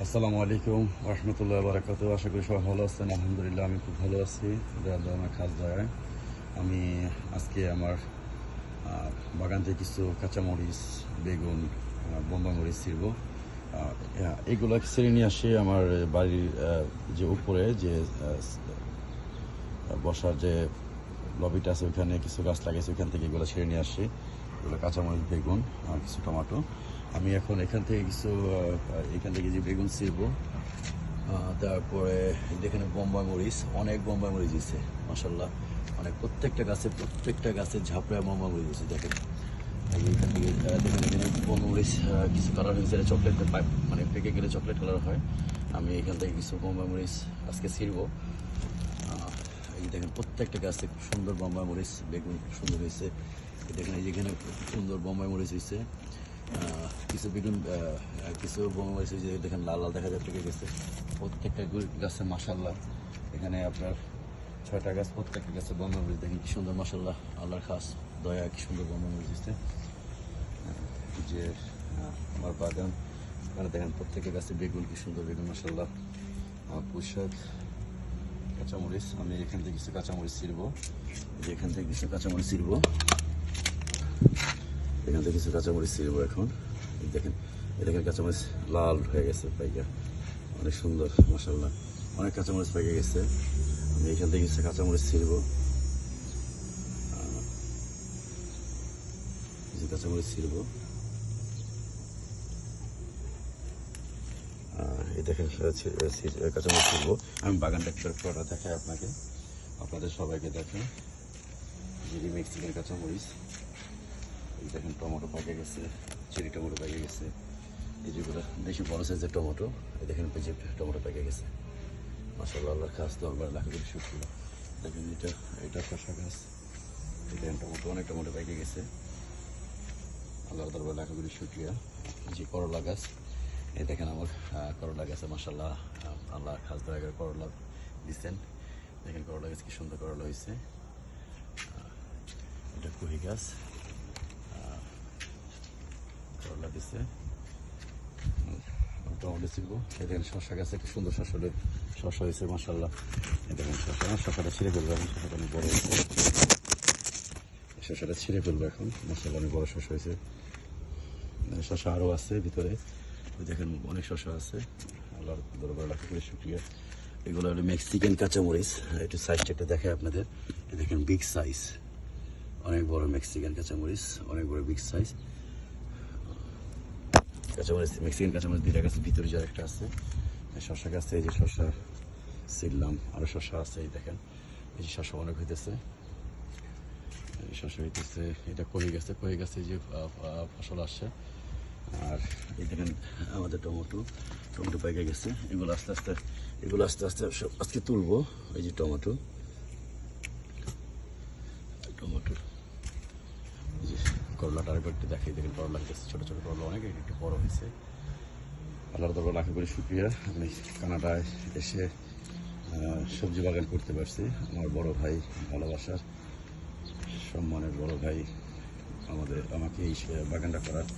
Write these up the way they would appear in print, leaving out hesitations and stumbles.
আসসালামু আলাইকুম রহমতুল্লাহ বারাকাত। আশা করি সবাই ভালো আছেন। আলহামদুলিল্লাহ আমি খুব ভালো আছি। আল্লাহ আমার খাস দয়ায় আমি আজকে আমার বাগান থেকে কিছু কাঁচামরিচ, বেগুন, বোম্বাই মরিচ ছিড়ব। এগুলো ছিঁড়ে নিয়ে আসি আমার বাড়ির যে উপরে যে বসার যে লবিটা আছে ওইখানে কিছু গাছ লাগিয়েছে, ওইখান থেকে এগুলো ছিঁড়ে নিয়ে আসি। এগুলো কাঁচামরিচ, বেগুন আর কিছু টমেটো। আমি এখন এখান থেকে যে বেগুন ছিঁড়বো। তারপরে এখানে বোম্বাই মরিচ, অনেক বোম্বাই মরিচ দিচ্ছে মাশাল্লাহ। অনেক প্রত্যেকটা গাছে ঝাপড়ায় বোম্বাই মরিচ দিচ্ছে। দেখেন এখান থেকে দেখেন এখানে বোম্বাই মরিচ কিছু কালার হয়েছে, চকলেট মানে পেকে গেলে চকলেট কালার হয়। আমি এখান থেকে কিছু বোম্বাই মরিচ আজকে ছিঁড়বো। এই দেখেন প্রত্যেকটা গাছে খুব সুন্দর বোম্বাই মরিচ, বেগুন খুব সুন্দর হয়েছে। দেখেন যেখানে খুব সুন্দর বোম্বাই মরিচ হয়েছে। কিছু বেগুন, কিছু বোম্বাই মরিচ হয়েছে, দেখেন লাল লাল দেখা যায় পেকে গেছে। প্রত্যেকটা গাছে মাশাল্লাহ। এখানে আপনার 6টা গাছ, প্রত্যেকটা গাছে বোম্বাই মরিচ দেখেন কি সুন্দর মাশাল্লাহ। আল্লাহর খাস দয়া, কি সুন্দর বোম্বাই মরিচ দিচ্ছে। যে আমার বাগান, এখানে দেখেন প্রত্যেকটা গাছে বেগুন, কি সুন্দর বেগুন মাশাল্লাহ। পুঁইশাক, কাঁচামরিচ, আমি এখান থেকে কিছু কাঁচামরিচ ছিঁড়বো। এখান থেকে কিছু কাঁচামরিচ ছিঁড়বো এখন। দেখেন কাঁচামরিচ লাল হয়ে গেছে পাইকা, অনেক সুন্দর মাশাল্লাহ। অনেক কাঁচামরিচ পাইকে গেছে। আমি এখান থেকে কিছু কাঁচামরিচ ছিঁড়বো। এই দেখেন কাঁচামরিচ ছিঁড়বো। আমি বাগানটা পুরোটা দেখাই আপনাদের সবাইকে দেখেন। মেক্সিকান কাঁচামরিচ, এই দেখেন টমেটো পাকে গেছে, চেরি টমেটো পাকে গেছে। এই যেগুলো বেশি বড় সাইজের টমেটো, এই দেখেন যে টমেটো পেকে গেছে মাশাআল্লাহ। আল্লাহর খাস দরবার লাখ কোটি শুকরিয়া। দেখেন এটা শসা গাছ, এই দেখেন অনেক টমেটো পেকে গেছে। আল্লাহর দরবার লাখ কোটি শুকরিয়া। যে করলা গাছ, এই দেখেন আমার করলা গাছে মাশাআল্লাহ আল্লাহর খাস দয়া করলা দিচ্ছেন। দেখেন করলা গাছ কি সুন্দর করলা হয়েছে। এটা কুহি গাছ, করলা দিচ্ছে। টমেটো ছিড়বো। এই দেখেন শসা গাছে কি সুন্দর শসা হয়েছে মাশাআল্লাহ। এই দেখেন শসাটা ছিঁড়ে ফেলবো এখন। শসাটা অনেক বড় হয়েছে, শসাটা ছিঁড়ে ফেলবো এখন মাশাআল্লাহ। অনেক বড় শসা হয়েছে। শসা আরও আছে ভিতরে, ওই দেখেন অনেক শসা আছে। আল্লাহর দরবারে লাখ কোটি শুকরিয়া। এগুলো হলো মেক্সিকান কাঁচামরিচ। একটু সাইজটা একটা দেখায় আপনাদের। এই দেখেন বিগ সাইজ, অনেক বড় মেক্সিকান কাঁচামরিচ, অনেক বড় বিগ সাইজ কাঁচামরিচ। মেক্সিকান কাঁচামরিচ দুইটা গাছের ভিতরে যে একটা আছে। শসা গাছে এই যে শসা ছিললাম, আরও শসা আছে। এই দেখেন এই যে শসা অনেক হইতেছে, এটা কহি গাছে যে ফসল আসছে। আর এই দেখেন আমাদের টমেটো পেকে গেছে। এগুলো আস্তে আস্তে আজকে তুলবো। এই যে টমেটো এই যে করলাটা আরেকবার একটু দেখাই। দেখেন করলা হইতেছে, ছোটো ছোটো করলা অনেক একটু বড় হয়েছে। আল্লাহর দরবার লাখ কোটি শুকরিয়া। আমি কানাডায় এসে সবজি বাগান করতে পারছি। আমার বড় ভাই, ভালোবাসার সম্মানের বড় ভাই আমাকে এই বাগানটা করার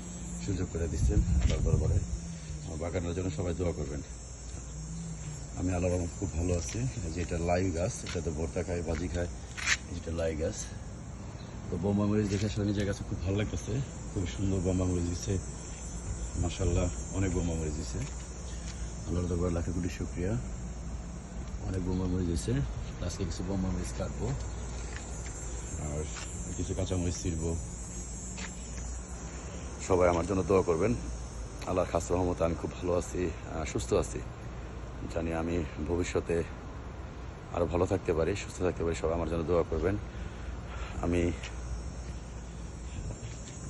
সুযোগ করে দিচ্ছেন। আল্লাহর দরবারে আমার বাগানের জন্য সবাই দোয়া করবেন। আমি আল্লাহর রহমতে খুব ভালো আছি। যে এটা লাই গাছ, এটাতে ভর্তা খায়, ভাজি খায়। এটা লাই গাছ। তো বোম্বাই মরিচ দেখে আসলে নিজের কাছে খুব ভালো লাগতেছে। খুব সুন্দর বোম্বাই মরিচ দিচ্ছে মাশাআল্লাহ। অনেক বোম্বাই মরিচ দিচ্ছে। আল্লাহর দরবারে লাখ কোটি শুকরিয়া। অনেক বোম্বাই মরিচ দিচ্ছে। আজকে কিছু বোম্বাই মরিচ কাটবো আর কিছু কাঁচামরিচ ছিঁড়বো। সবাই আমার জন্য দোয়া করবেন। আল্লাহর খাস রহমতে আমি খুব ভালো আছি, সুস্থ আছি। জানি আমি ভবিষ্যতে আরও ভালো থাকতে পারি, সুস্থ থাকতে পারি। সবাই আমার জন্য দোয়া করবেন। আমি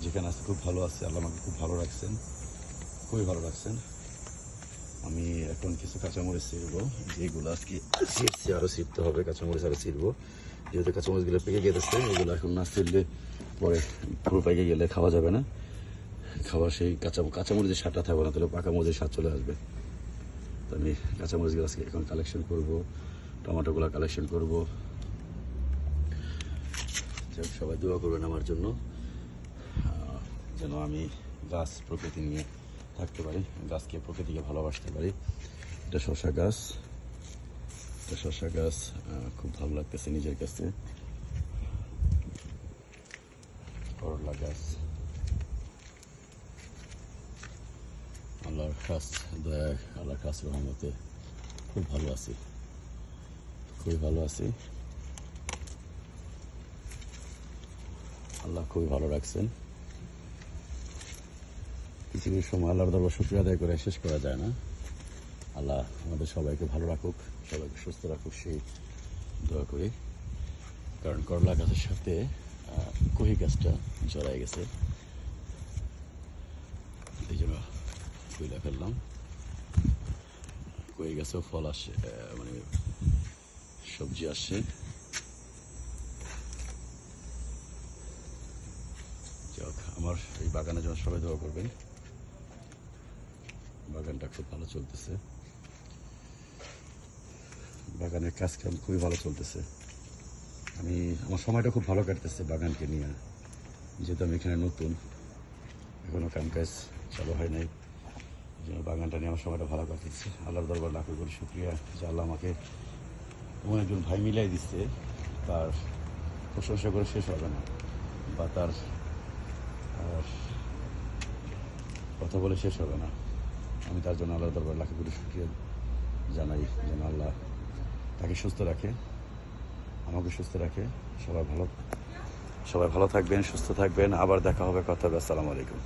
যেখানে আছি খুব ভালো আছি, আল্লাহ আমাকে খুব ভালো রাখছেন, খুবই ভালো রাখছেন। আমি এখন কিছু কাঁচামরিচ ছিঁড়বো, যেগুলো আজকে ছিঁড়ছি, আরও ছিঁড়তে হবে। কাঁচামরিচ আরও ছিঁড়বো, যেহেতু কাঁচামরিচগুলো পেকে গেছে। এগুলো এখন না ছিঁড়লে পরে পুরো পেকে গেলে খাওয়া যাবে না। সেই কাঁচামরিচের স্বাদটা থাকবে না, তাহলে পাকা মরিচের স্বাদ চলে আসবে। তো আমি কাঁচামরিচগুলো আজকে এখন কালেকশন করবো, টমেটোগুলো কালেকশন করবো। সবাই দোয়া করবেন আমার জন্য, যেন আমি গাছ প্রকৃতি নিয়ে থাকতে পারি, গাছকে প্রকৃতিকে ভালোবাসতে পারি। এটা শসা গাছ, এটা শসা গাছ খুব ভালো লাগতেছে নিজের কাছে। করলা গাছ, আল্লাহর কাছ দয়া, আল্লাহর কাছ রহমতে খুব ভালো আছি, খুবই ভালো আছি। আল্লাহ খুবই ভালো রাখছেন। কিছু কিছু সময় আল্লাহর দরবার শুকরিয়া আদায় করে শেষ করা যায় না। আল্লাহ আমাদের সবাইকে ভালো রাখুক, সবাইকে সুস্থ রাখুক, সেই দোয়া করি। কারণ করলা গাছের সাথে কহি গাছটা জড়াই গেছে, এই জন্য কইলা ফেললাম। কহি গাছেও ফল আসে, মানে সবজি আসছে। যাক, আমার এই বাগানের জন্য সবাই দোয়া করবেন। বাগানটা খুব ভালো চলতেছে, বাগানের কাজ কাম খুবই ভালো চলতেছে। আমার সময়টা খুব ভালো কাটতেছে বাগানকে নিয়ে, যেহেতু আমি এখানে নতুন, এখনো কাম কাজ চালু হয় নাই, এই জন্য বাগানটা নিয়ে আমার সময়টা ভালো কাটতেছে। আল্লাহর দরবার লাখ কোটি শুক্রিয়া যে আল্লাহ আমাকে এমন একজন ভাই মিলাই দিচ্ছে, তার প্রশংসা করে শেষ হবে না, বা তার কথা বলে শেষ হবে না। আমি তার জন্য আল্লাহর দরবার লাখ কোটি শুক্রিয়া জানাই, যেন আল্লাহ তাকে সুস্থ রাখে, আমাকে সুস্থ রাখে। সবাই ভালো থাকবেন, সুস্থ থাকবেন। আবার দেখা হবে, কথা হবে। আসসালামু আলাইকুম।